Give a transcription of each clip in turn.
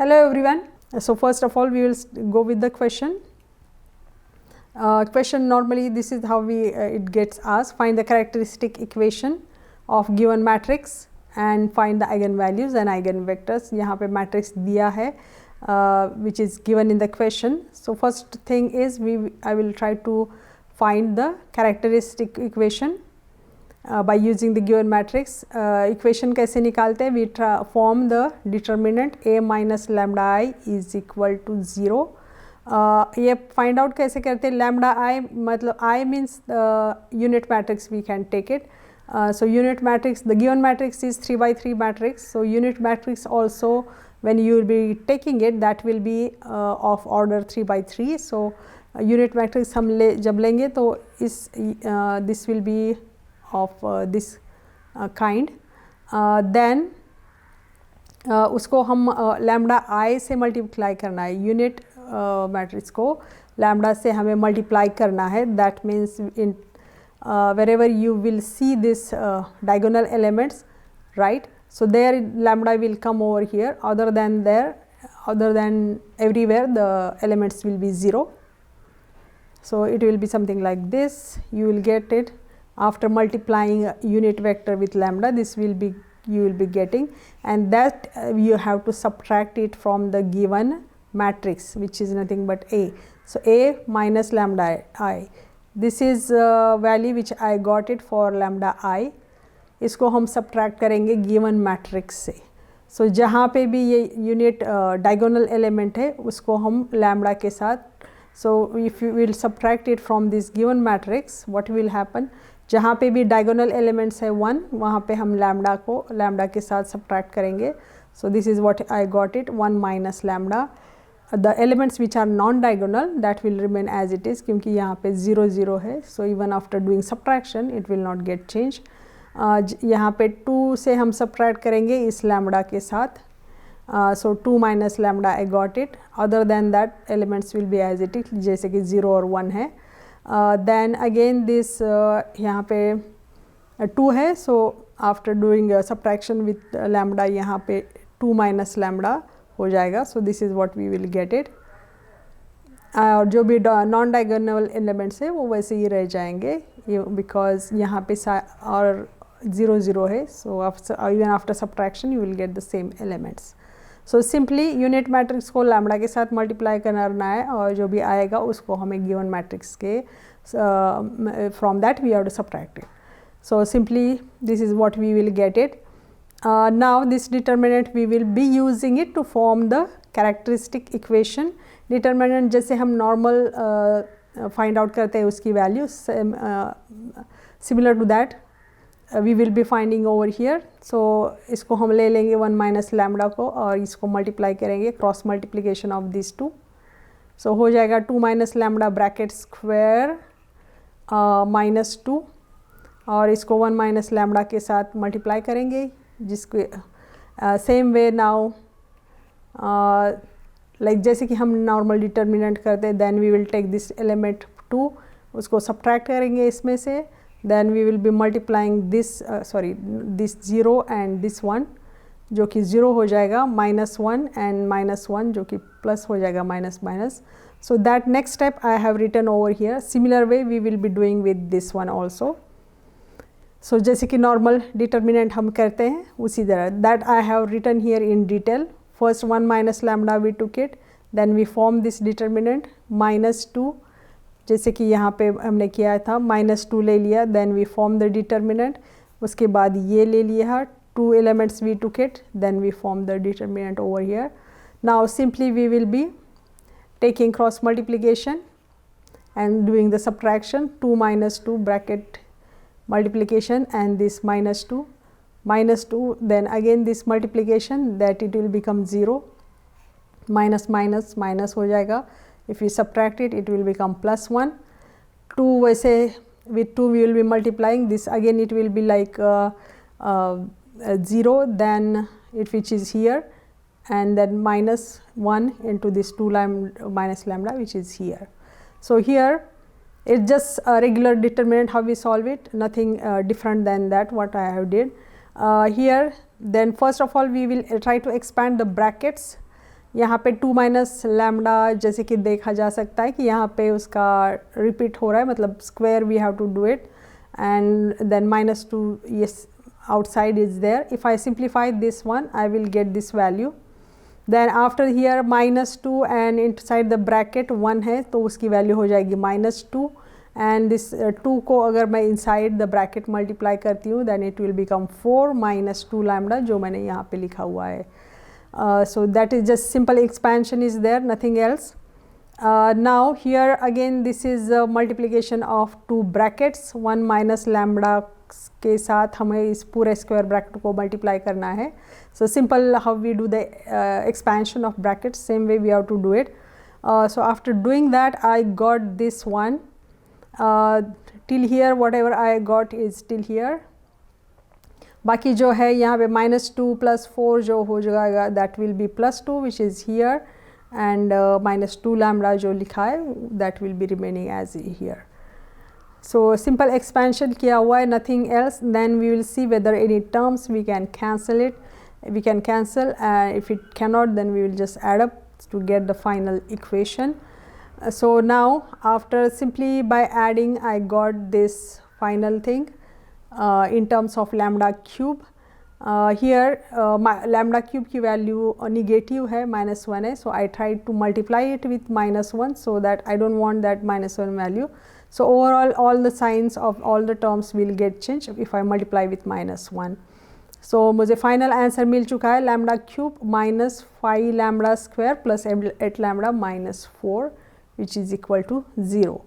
Hello everyone. So first of all we will go with the question. Question normally this is how it gets asked. Find the characteristic equation of given matrix and find the eigenvalues and eigenvectors. यहाँ पे matrix दिया है which is given in the question. So first thing is I will try to find the characteristic equation by using the given matrix. Equation कैसे निकालते हैं? We form the determinant a minus lambda I is equal to 0. ये find out कैसे करते हैं? Lambda I मतलब I means unit matrix, we can take it. So unit matrix, the given matrix is 3 by 3 matrix. So unit matrix also when you will be taking it, that will be of order 3 by 3. So unit matrix हम जब लेंगे तो इस this will be of this kind. Then उसको हम lambda I से multiply करना है. Unit matrix को lambda से हमें multiply करना है. That means in wherever you will see this diagonal elements, right? So there lambda will come over here. Other than everywhere the elements will be 0. So it will be something like this. You will get it after multiplying unit vector with lambda. This will be you will be getting, and that you have to subtract it from the given matrix, which is nothing but A. So A minus lambda I. This is value which I got it for lambda I. इसको हम subtract करेंगे given matrix से. So जहाँ पे भी ये unit diagonal element है उसको हम lambda के साथ. So if you will subtract it from this given matrix, what will happen? जहाँ पे भी diagonal elements है 1, वहाँ पे हम lambda को lambda के साथ subtract करेंगे. So this is what I got it, 1 minus lambda. The elements which are non-diagonal that will remain as it is क्योंकि यहाँ पे 0 0 है. So even after doing subtraction it will not get changed. यहाँ पे 2 से हम subtract करेंगे इस lambda के साथ. So 2 minus lambda I got it. Other than that elements will be as it is, जैसे कि 0 और 1 है. Then again this यहाँ पे 2 है. So after doing subtraction with lambda यहाँ पे 2 minus lambda हो जाएगा. So this is what we will get it. और जो भी नॉन डायगोनल एलिमेंट्स है वो वैसे ही रह जाएंगे because यहाँ पे और 0 0 है. So even after subtraction you will get the same elements. So simply unit matrix को lambda के साथ multiply करना है और जो भी आएगा उसको हमें given matrix के from that we have to subtract it. So simply this is what we will get it. Now this determinant we will be using it to form the characteristic equation. Determinant जैसे हम normal find out करते हैं उसकी value, similar to that we will be finding over here. So इसको हम ले लेंगे 1 minus lambda को और इसको multiply करेंगे, cross multiplication of these two. So हो जाएगा 2 minus lambda bracket square minus 2 और इसको 1 minus lambda के साथ multiply करेंगे जिसको same way now like जैसे कि हम normal determinant करते हैं, then we will take this element 2 उसको subtract करेंगे इसमें से. Then we will be multiplying this this 0 and this 1 जो कि 0 हो जाएगा, minus 1 and minus 1 जो कि plus हो जाएगा minus minus. So that next step I have written over here. Similar way we will be doing with this one also. So जैसे कि normal determinant हम करते हैं उसी तरह that I have written here in detail. First 1 minus lambda we took it, then we form this determinant minus 2 जैसे कि यहाँ पे हमने किया था minus 2 ले लिया, then we form the determinant. उसके बाद ये ले लिया 2 elements we took it, then we form the determinant over here. Now simply we will be taking cross multiplication and doing the subtraction. 2 minus 2 bracket multiplication and this minus 2 then again this multiplication that it will become 0 minus minus minus हो जाएगा. If we subtract it, it will become plus 1. 2 वैसे with 2 we will be multiplying this again it will be like 0 then it which is here and then minus 1 into this 2 minus lambda which is here. So here it's just a regular determinant how we solve it, nothing different than that what I have did. Here then first of all we will try to expand the brackets यहाँ पे 2 minus lambda जैसे कि देखा जा सकता है कि यहाँ पे उसका रिपीट हो रहा है, मतलब square we have to do it, and then -2 yes outside is there. If I simplify this one, I will get this value. Then after here -2 and inside the bracket 1 है तो उसकी वैल्यू हो जाएगी -2, and this 2 को अगर मैं inside the bracket multiply करती हूँ then it will become 4 minus 2 lambda जो मैंने यहाँ पे लिखा हुआ है. So that is just simple expansion is there, nothing else. Now here again this is a multiplication of two brackets, 1 minus lambda के साथ हमें इस पूरे स्क्वायर ब्रैकेट को मल्टीप्लाई करना है. So simple how we do the expansion of bracket, same way we have to do it. So after doing that I got this one till here, whatever I got is till here. बाकी जो है यहाँ पे -2 + 4 जो हो जाएगा that will be +2 which is here, and -2 lambda जो लिखा है that will be remaining as here. So simple expansion किया हुआ है, nothing else. Then we will see whether any terms we can cancel it. We can cancel, if it cannot then we will just add up to get the final equation. So now after simply by adding I got this final thing in terms of lambda cube. Here lambda cube की value negative है, -1 है, so I tried to multiply it with -1 so that I don't want that -1 value. So overall all the signs of all the terms will get changed if I multiply with -1. So मुझे final answer मिल चुका है, lambda cube -5 lambda square plus 8 lambda -4 which is equal to 0.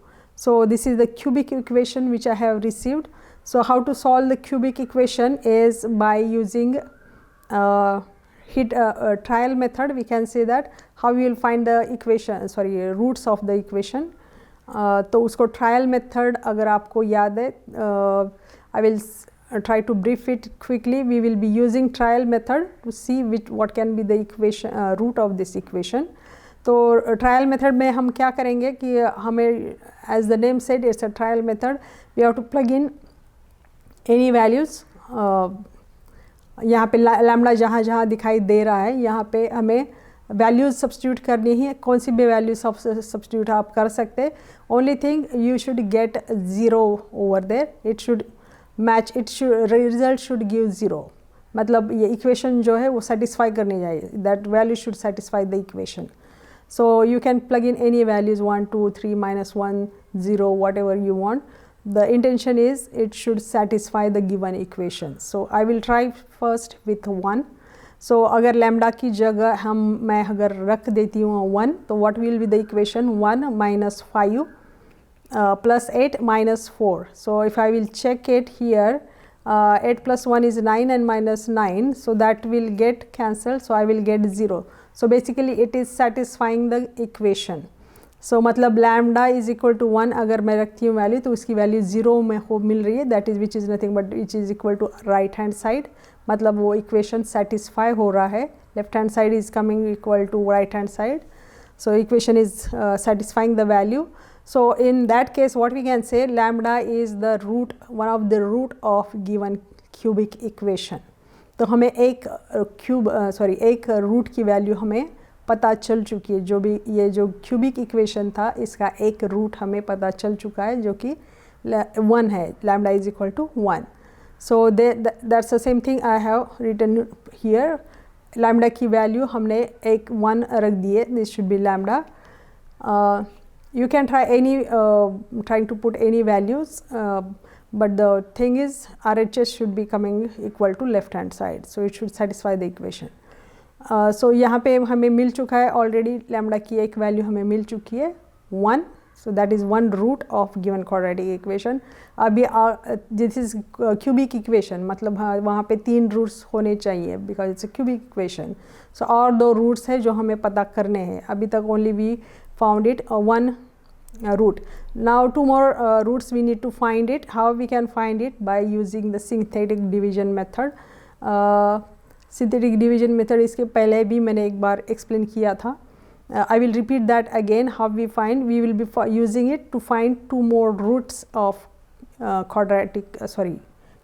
So this is the cubic equation which I have received. So how to solve the cubic equation is by using trial method. We can say that how we will find the equation, roots of the equation. तो उसको trial method अगर आपको याद है, I will try to brief it quickly. We will be using trial method to see what can be the equation root of this equation. तो trial method में हम क्या करेंगे कि हमें as the name said it's a trial method, we have to plug in any values. यहाँ पे lambda जहाँ जहाँ दिखाई दे रहा है यहाँ पे हमें वैल्यूज़ सब्स्टिट्यूट करनी है. कौन सी भी वैल्यू सब्स्टिट्यूट आप कर सकते. Only thing you should get 0 over there. It should match, it should result should give 0. मतलब ये इक्वेशन जो है वो सेटिस्फाई करनी चाहिए, that value should satisfy the equation. So you can plug in any values 1 2 3 -1 0 what ever you want. The intention is it should satisfy the given equation. So I will try first with 1. So अगर lambda की जगह मैं अगर रख देती हूँ 1, तो what will be the equation? 1 minus 5 plus 8 minus 4. So if I will check it here, 8 plus 1 is 9 and minus 9, so that will get cancelled, so I will get 0. So basically it is satisfying the equation. So मतलब lambda is equal to 1 अगर मैं रखती हूँ value, तो उसकी value 0 में हो मिल रही है, that is which is nothing but which is equal to right hand side. मतलब वो इक्वेशन सेटिस्फाई हो रहा है. Left hand side is coming equal to right hand side, so equation is satisfying the value. So in that case what we can say, lambda is the root, one of the root of given cubic equation. तो हमें एक एक root की value हमें पता चल चुकी है. जो भी ये जो क्यूबिक इक्वेशन था इसका एक रूट हमें पता चल चुका है जो कि 1 है. Lambda is equal to 1. So that's the same thing I have written here. Lambda की वैल्यू हमने एक 1 रख दी है. This should be lambda. You can try any trying to put any values, but the thing is RHS should be coming equal to left hand side, so it should satisfy the equation. So यहाँ पे हमें मिल चुका है already, lambda की एक value हमें मिल चुकी है 1, so that is one root of given quadratic equation. अभी this is cubic equation, मतलब हाँ वहाँ पे 3 roots होने चाहिए because it's a cubic equation. So और 2 roots है जो हमें पता करने हैं. अभी तक only we found it one root. Now 2 more roots we need to find it. How we can find it? By using the synthetic division method. Synthetic division method इसके पहले भी मैंने एक बार explain किया था. I will repeat that again. How we find? We will be using it to find 2 more roots of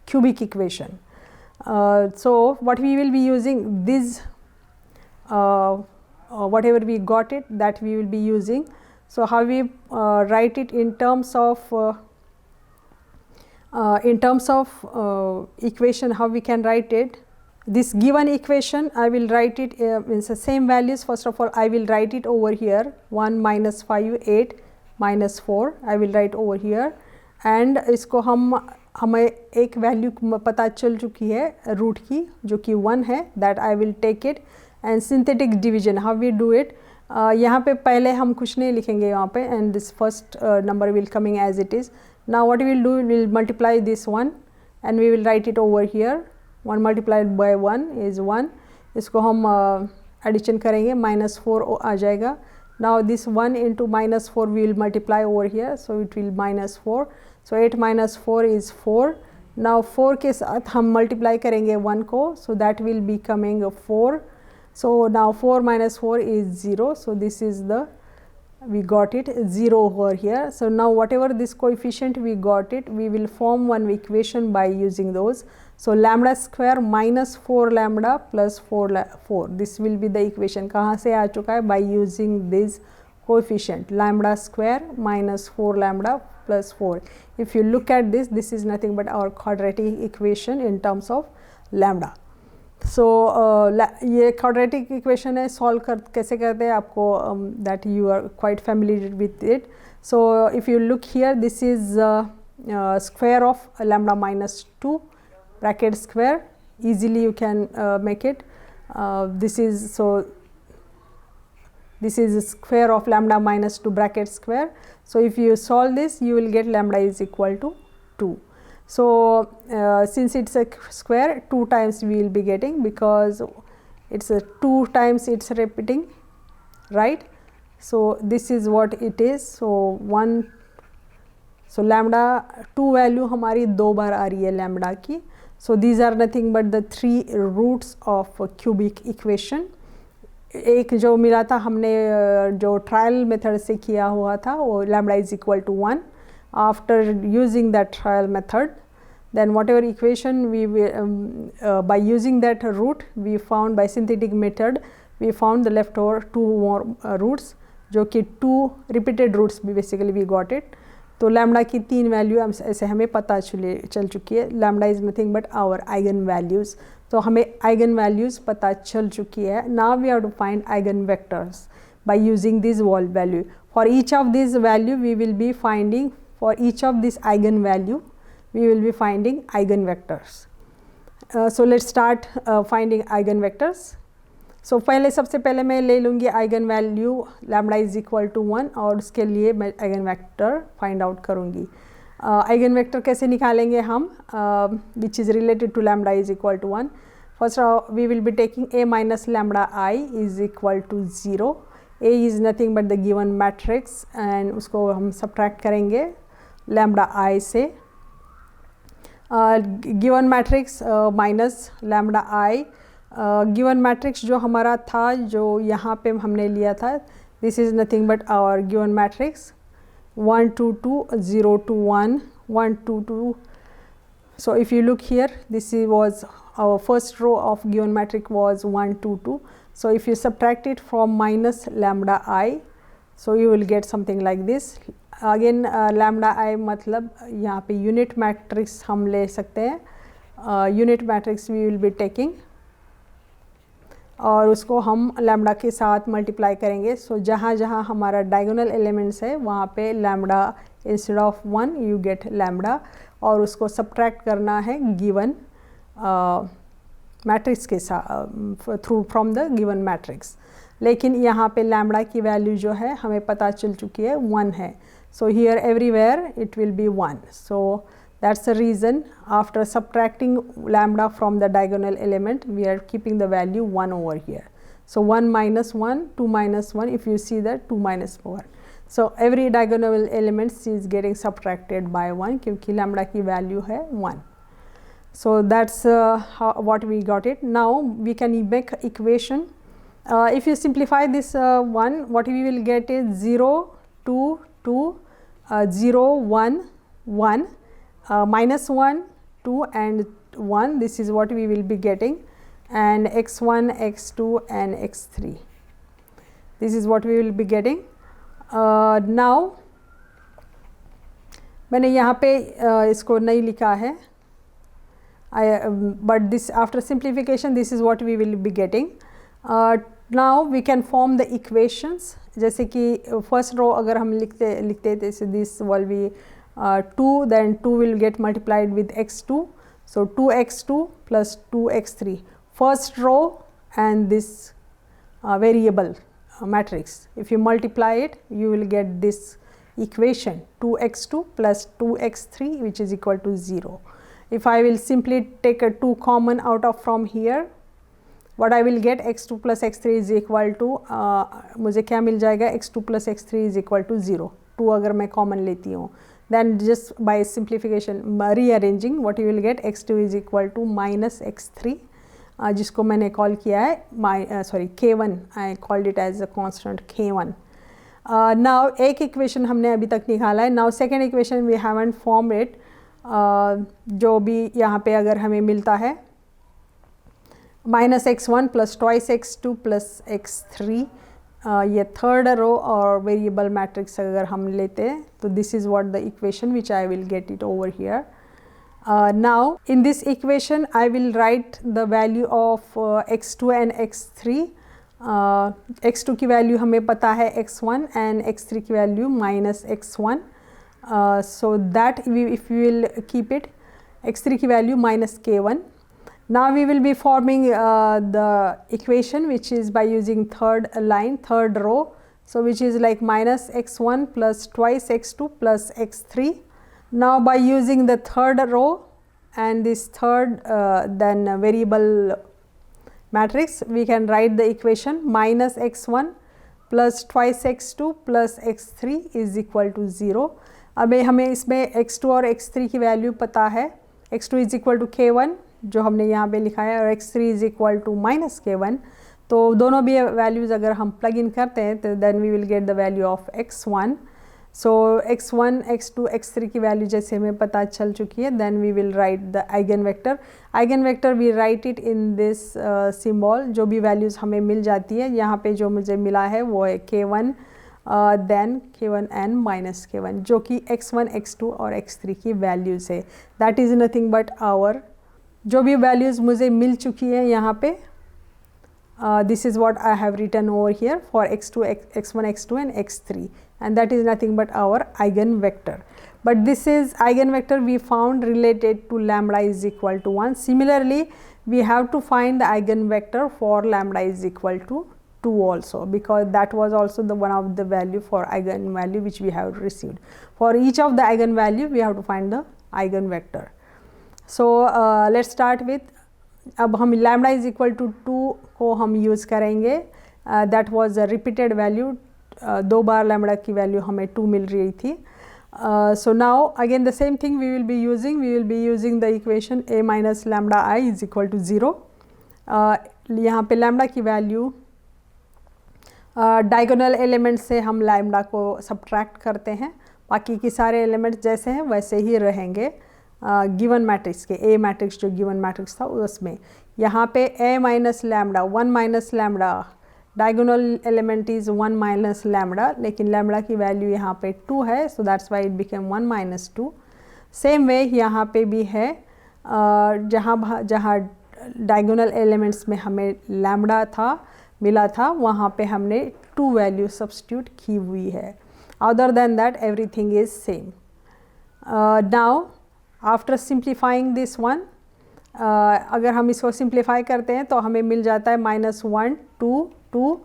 cubic equation. So what we will be using, this whatever we got it, that we will be using. So how we write it in terms of equation, how we can write it? This given equation, I will write it in the same values. First of all, I will write it over here, 1 minus 5 8 minus 4 I will write over here, and इसको हमें एक value पता चल चुकी है root की जो कि 1 है, that I will take it and synthetic division how we do it. यहाँ पे पहले हम कुछ नहीं लिखेंगे यहाँ पे, and this first number will coming as it is. Now what will do, will multiply this 1 and we will write it over here. 1 multiplied by 1 is 1. इसको हम एडिशन करेंगे, -4 आ जाएगा. Now this 1 into -4 we will multiply over here, so it will -4. So 8 minus 4 is 4. Now 4 के साथ हम multiply करेंगे 1 को, so that will be coming 4. So now 4 minus 4 is 0. So this is the, we got it 0 over here. So now whatever this coefficient we got it, we will form one equation by using those. So lambda square minus 4 lambda plus 4. This will be the equation. कहाँ से आ चुका है? By using this coefficient lambda square minus 4 lambda plus 4. If you look at this, this is nothing but our quadratic equation in terms of lambda. सो ये quadratic equation है, solve कैसे करते हैं आपको that you are quite familiar with it. So if you look here, this is square of lambda -2 bracket square. easily you can make it. This is square of lambda -2 bracket square. So if you solve this, you will get lambda is equal to 2. So since it's a square, 2 times we will be getting, because it's a 2 times it's repeating, right? So this is what it is. So lambda 2 value हमारी 2 बार आ रही है lambda की. So these are nothing but the 3 roots of cubic equation. एक जो मिला था हमने जो ट्रायल मेथड से किया हुआ था, वो lambda is equal to 1. After using that trial method, then whatever equation we by using that root we found, by synthetic method we found the leftover 2 more roots, जो कि 2 repeated roots भी basically we got it. तो lambda की 3 value ऐसे हमें पता चल चुकी है. Lambda is nothing but our eigen values. तो हमें आइगन वैल्यूज़ पता चल चुकी है. Now we have to find eigen vectors by using this value value. For each of this value we will be finding, for each of this eigen value we will be finding eigen vectors. So let's start finding eigen vectors. So पहले सबसे पहले मैं ले लूँगी eigen value lambda is equal to 1, और उसके लिए मैं आइगन वेक्टर फाइंड आउट करूँगी. आइगन वेक्टर कैसे निकालेंगे हम, which is related to lambda is equal to 1. First we will be taking a minus lambda i is equal to 0. a is nothing but the given matrix, and उसको हम subtract करेंगे lambda i से. Given matrix minus lambda i. Given matrix जो हमारा था, जो यहाँ पे हमने लिया था, this is nothing but our given matrix 1 2 2 0 2 1 1 2 2. So if you look here, this was our first row of given matrix was 1 2 2. So if you subtract it from minus lambda i, so you will get something like this. Again lambda I मतलब यहाँ पे unit matrix हम ले सकते हैं. Unit matrix we will be taking, और उसको हम लैम्डा के साथ मल्टीप्लाई करेंगे. सो जहाँ जहाँ हमारा डायगोनल एलिमेंट्स है वहाँ पे lambda instead of 1 you get lambda, और उसको सब्ट्रैक्ट करना है गिवन मैट्रिक्स के साथ through from the given matrix. लेकिन यहाँ पे लैम्डा की वैल्यू जो है हमें पता चल चुकी है 1 है. So here everywhere it will be 1. So that's the reason after subtracting lambda from the diagonal element, we are keeping the value 1 over here. So 1 minus 1, 2 minus 1, if you see that 2 minus 1. So every diagonal element is getting subtracted by 1 क्योंकि lambda की value है 1. So that's what we got it. Now we can make equation. If you simplify this 1, what we will get is 0 2 2 0 1 1 minus 1 2 and 1. This is what we will be getting, and x1 x2 and x3. This is what we will be getting. Now मैंने यहाँ पे इसको नहीं लिखा है, but this after simplification this is what we will be getting. Now we can form the equations. जैसे कि first row अगर हम लिखते this will be 2, then 2 will get multiplied with x2, so 2x2 plus 2x3, first row and this variable matrix. If you multiply it, you will get this equation 2x2 plus 2x3, which is equal to 0. If I will simply take a 2 common out of from here, what I will get x2 plus x3 is equal to मुझे क्या मिल जाएगा, x2 plus x3 is equal to 0. 2 अगर मैं common लेती हूँ, then just by simplification rearranging, what you will get, x2 is equal to minus x3, जिसको मैंने call किया है k1, I called it as a constant k1. Now एक equation हमने अभी तक निकाला है. Now second equation we haven't formed it. जो भी यहाँ पे अगर हमें मिलता है minus x1 plus twice x2 plus x3, ये थर्ड रो और वेरिएबल मैट्रिक्स अगर हम लेते हैं तो this is what the equation which I will get it over here. Now in this equation I will write the value of x2 and x3. x2 की value हमें पता है x1 एंड x3 की value minus x1. So that if we will keep it, x3 की value minus k1. Now we will be forming the equation which is by using third line, third row, so which is like minus x1 plus twice x2 plus x3. Now by using the third row and this third then variable matrix, we can write the equation minus x1 plus twice x2 plus x3 is equal to 0. अब हमें इसमें x2 और x3 की value पता है. x2 is equal to k1 जो हमने यहाँ पे लिखा है और x3 is equal to minus k1. तो दोनों भी वैल्यूज़ अगर हम प्लग इन करते हैं तो then we will get the value of x1. So x1, x2, x3 की वैल्यू जैसे हमें पता चल चुकी है, then we will write the eigen vector. Eigen vector we write it in this symbol. जो भी वैल्यूज़ हमें मिल जाती है, यहाँ पे जो मुझे मिला है वो है k1, then k1 and minus k1, जो कि x1, x2 और x3 की वैल्यूज़ है. That is nothing but our जो भी वैल्यूज़ मुझे मिल चुकी है यहाँ पे, this is what I have written over here for x2, x1, x2 and x3, and that is nothing but our eigenvector. But this is eigenvector we found related to lambda is equal to 1. Similarly, we have to find the eigenvector for lambda is equal to 2 also, because that was also the one of the value for eigenvalue which we have received. For each of the eigenvalue we have to find the eigenvector. So let's start with, अब हम lambda is equal to 2 को हम use करेंगे. that was a repeated value. 2 bar lambda की value हमें 2 मिल रही थी. So now again the same thing we will be using the equation a minus lambda I is equal to 0. यहाँ पे lambda की वैल्यू डायगोनल एलिमेंट से हम lambda को सब्ट्रैक्ट करते हैं. बाकी के सारे एलिमेंट्स जैसे हैं वैसे ही रहेंगे गिवन मैट्रिक्स के. ए मैट्रिक्स जो गिवन मैट्रिक्स था उसमें यहाँ पे a minus lambda, 1 minus lambda, diagonal element is 1 minus lambda, लेकिन लैम्डा की वैल्यू यहाँ पे 2 है, so that's why it became 1 minus 2. Same way यहाँ पे भी है, जहाँ डायगोनल एलिमेंट्स में हमें लैम्डा था मिला था, वहाँ पे हमने 2 वैल्यू सब्स्टिट्यूट की हुई है. Other than that everything is same. Now after simplifying this one, अगर हम इसको सिंप्लीफाई करते हैं तो हमें मिल जाता है -1 2 2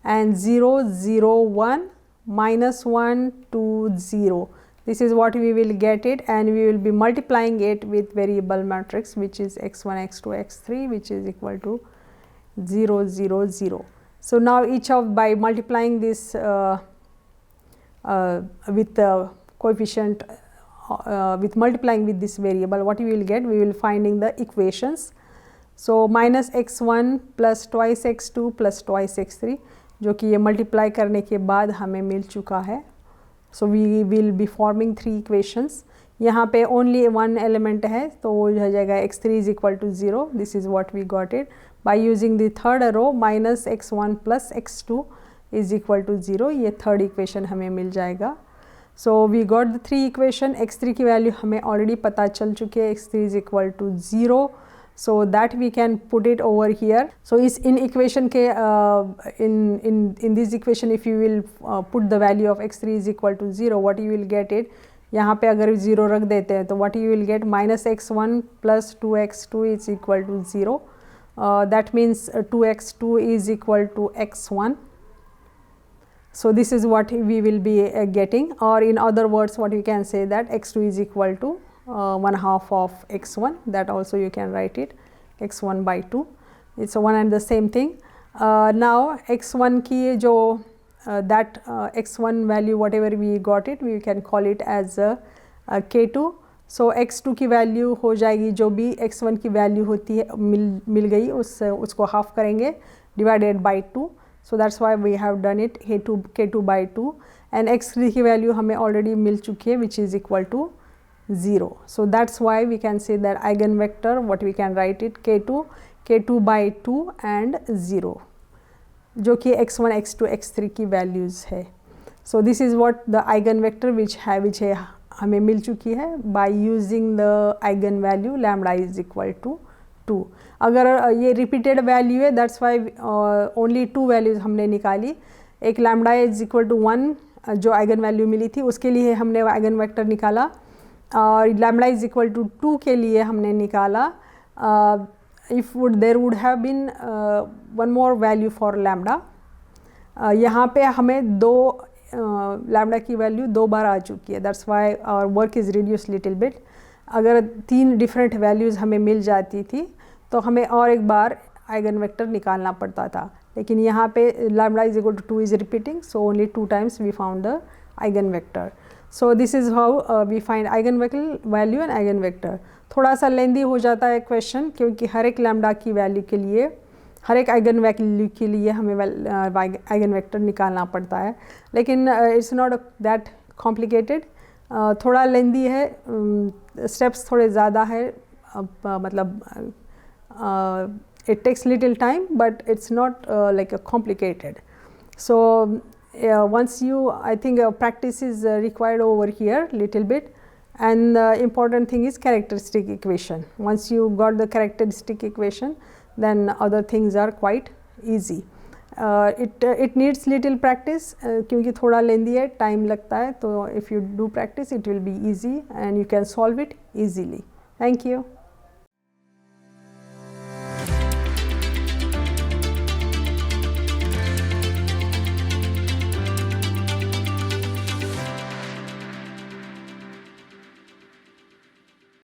and 0 0 1 -1 2 0. This is what we will get it, and we will be multiplying it with variable matrix which is x1, x2, x3, which is equal to 0 0 0. So now each of, by multiplying this with the coefficient with multiplying with this variable, what we will get, we will finding the equations. So minus x1 plus twice x2 plus twice x3, जो कि ये multiply करने के बाद हमें मिल चुका है. So we will be forming 3 equations. यहाँ पे only one element है तो वो हो जाएगा x3 is equal to 0. This is what we got it by using the third row minus x1 plus x2 is equal to 0, ये third equation हमें मिल जाएगा. So we got the 3 equation. x3 की वैल्यू हमें already पता चल चुकी है, x3 is equal to 0. So that we can put it over here. So is in equation के in this equation if you will put the value of x3 is equal to 0, what you will get it, यहाँ पे अगर 0 रख देते हैं तो what you will get minus x1 plus 2x2 is equal to 0. That means 2x2 is equal to x1. So this is what we will be getting, or in other words what you can say that x2 is equal to 1/2 of x1. That also you can write it x1 by 2. It's one and the same thing. Now x1 की जो that x1 value whatever we got it, we can call it as k2. So x2 की value हो जाएगी, जो भी x1 की value होती है मिल गई उसको हाफ करेंगे divided by 2. So that's why we have done it k2 by 2, and x3 की वैल्यू हमें already मिल चुकी है which is equal to 0. So that's why we can say that eigenvector, what we can write it, k2 by 2 and 0, जो कि x1 x2 x3 की values है. So this is what the eigenvector which है हमें मिल चुकी है by using the eigenvalue lambda is equal to 2. अगर ये repeated value है, that's why only 2 values हमने निकाली. एक lambda is equal to 1 जो eigenvalue मिली थी उसके लिए हमने eigenvector निकाला, और लैम्बडा इज इक्वल टू 2 के लिए हमने निकाला. If there would have been one more value for lambda, यहाँ पे हमें 2 लैम्बडा की वैल्यू 2 बार आ चुकी है. That's why our work is reduce little bit. अगर 3 डिफरेंट वैल्यूज़ हमें मिल जाती थी तो हमें और एक बार आइगन वेक्टर निकालना पड़ता था, लेकिन यहाँ पे lambda is equal to 2 is repeating, so only 2 times we found the eigenvector. So this is how we find eigenvalue and eigenvector. थोड़ा सा लेंदी हो जाता है क्वेश्चन, क्योंकि हर एक लैम्बडा की वैल्यू के लिए, हर एक आइगन वैल्यू के लिए हमें आइगन वेक्टर निकालना पड़ता है, लेकिन इट्स नॉट दैट कॉम्प्लिकेटेड. थोड़ा लेंदी है, स्टेप्स थोड़े ज़्यादा है, मतलब it takes little time, but it's not like complicated. So once you, I think practice is required over here little bit, and the important thing is characteristic equation. Once you got the characteristic equation, then other things are quite easy. It needs little practice, क्योंकि थोड़ा लेंदी है, time लगता है, तो if you do practice it will be easy and you can solve it easily. Thank you.